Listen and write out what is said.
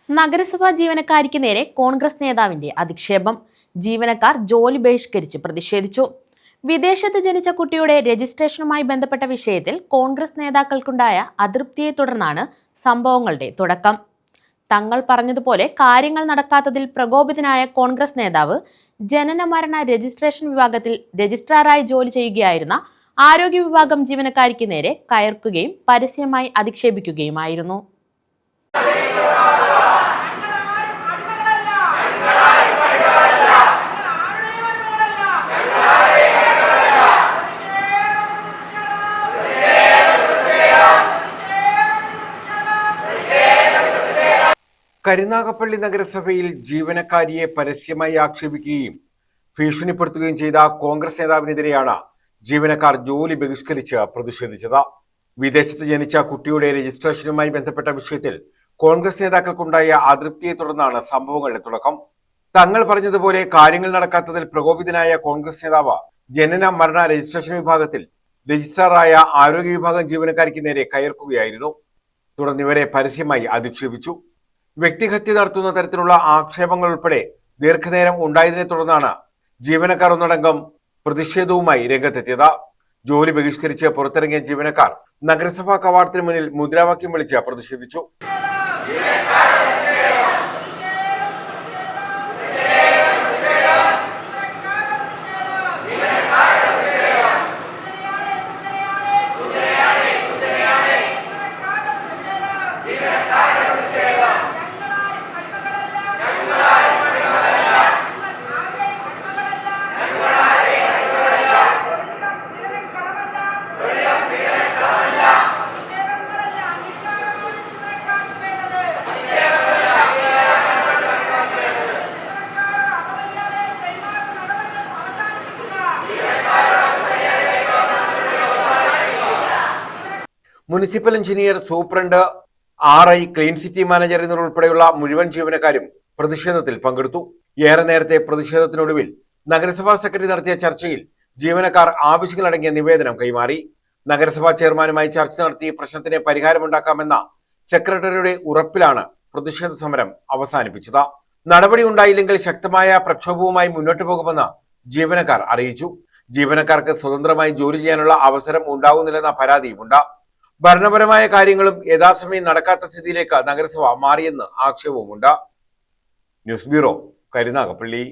നഗരസഭാ ജീവനക്കാരിക്ക് നേരെ കോൺഗ്രസ് നേതാവിന്റെ അധിക്ഷേപം. ജീവനക്കാർ ജോലി ബഹിഷ്കരിച്ച് പ്രതിഷേധിച്ചു. വിദേശത്ത് ജനിച്ച കുട്ടിയുടെ രജിസ്ട്രേഷനുമായി ബന്ധപ്പെട്ട വിഷയത്തിൽ കോൺഗ്രസ് നേതാക്കൾക്കുണ്ടായ അതൃപ്തിയെ തുടർന്നാണ് സംഭവങ്ങളുടെ തുടക്കം. തങ്ങൾ പറഞ്ഞതുപോലെ കാര്യങ്ങൾ നടക്കാത്തതിൽ പ്രകോപിതനായ കോൺഗ്രസ് നേതാവ് ജനന മരണ രജിസ്ട്രേഷൻ വിഭാഗത്തിൽ രജിസ്ട്രാറായി ജോലി ചെയ്യുകയായിരുന്ന ആരോഗ്യ വിഭാഗം ജീവനക്കാരിക്ക് നേരെ കയർക്കുകയും പരസ്യമായി അധിക്ഷേപിക്കുകയുമായിരുന്നു. കരുനാഗപ്പള്ളി നഗരസഭയിൽ ജീവനക്കാരിയെ പരസ്യമായി ആക്ഷേപിക്കുകയും ഭീഷണിപ്പെടുത്തുകയും ചെയ്ത കോൺഗ്രസ് നേതാവിനെതിരെയാണ് ജീവനക്കാർ ജോലി ബഹിഷ്കരിച്ച് പ്രതിഷേധിച്ചത്. വിദേശത്ത് ജനിച്ച കുട്ടിയുടെ രജിസ്ട്രേഷനുമായി ബന്ധപ്പെട്ട വിഷയത്തിൽ കോൺഗ്രസ് നേതാക്കൾക്കുണ്ടായ അതൃപ്തിയെ തുടർന്നാണ് സംഭവങ്ങളുടെ തുടക്കം. തങ്ങൾ പറഞ്ഞതുപോലെ കാര്യങ്ങൾ നടക്കാത്തതിൽ പ്രകോപിതനായ കോൺഗ്രസ് നേതാവ് ജനന മരണ രജിസ്ട്രേഷൻ വിഭാഗത്തിൽ രജിസ്ട്രാറായ ആരോഗ്യ വിഭാഗം ജീവനക്കാർക്ക് നേരെ കയർക്കുകയായിരുന്നു. തുടർന്ന് ഇവരെ പരസ്യമായി അധിക്ഷേപിച്ചു. വ്യക്തിഹത്യ നടത്തുന്ന തരത്തിലുള്ള ആക്ഷേപങ്ങൾ ഉൾപ്പെടെ ദീർഘനേരം ഉണ്ടായതിനെ തുടർന്നാണ് ജീവനക്കാർ ഒന്നടങ്കം പ്രതിഷേധവുമായി രംഗത്തെത്തിയത്. ജോലി ബഹിഷ്കരിച്ച് പുറത്തിറങ്ങിയ ജീവനക്കാർ നഗരസഭാ കവാടത്തിന് മുന്നിൽ മുദ്രാവാക്യം വിളിച്ച് പ്രതിഷേധിച്ചു. Municipal engineer, superintendent, RI, clean city manager എന്നിവരുൾപ്പെടെയുള്ള മുഴുവൻ ജീവനക്കാരും പ്രതിഷേധത്തിൽ പങ്കെടുത്തു. ഏറെ നേരത്തെ പ്രതിഷേധത്തിനൊടുവിൽ നഗരസഭാ സെക്രട്ടറി നടത്തിയ ചർച്ചയിൽ ജീവനക്കാർ ആവശ്യങ്ങളടങ്ങിയ നിവേദനം കൈമാറി. നഗരസഭാ ചെയർമാനുമായി ചർച്ച നടത്തി പ്രശ്നത്തിന് പരിഹാരമുണ്ടാക്കാമെന്ന സെക്രട്ടറിയുടെ ഉറപ്പിലാണ് പ്രതിഷേധ സമരം അവസാനിപ്പിച്ചത്. നടപടി ഉണ്ടായില്ലെങ്കിൽ ശക്തമായ പ്രക്ഷോഭവുമായി മുന്നോട്ടു പോകുമെന്ന് ജീവനക്കാർ അറിയിച്ചു. ജീവനക്കാർക്ക് സ്വതന്ത്രമായി ജോലി ചെയ്യാനുള്ള അവസരം ഉണ്ടാകുന്നില്ലെന്ന പരാതിയുമുണ്ട്. ഭരണപരമായ കാര്യങ്ങളും യഥാസമയം നടക്കാത്ത സ്ഥിതിയിലേക്ക് നഗരസഭ മാറിയെന്ന് ആക്ഷേപവുമുണ്ട്. News bureau, Karunagappally.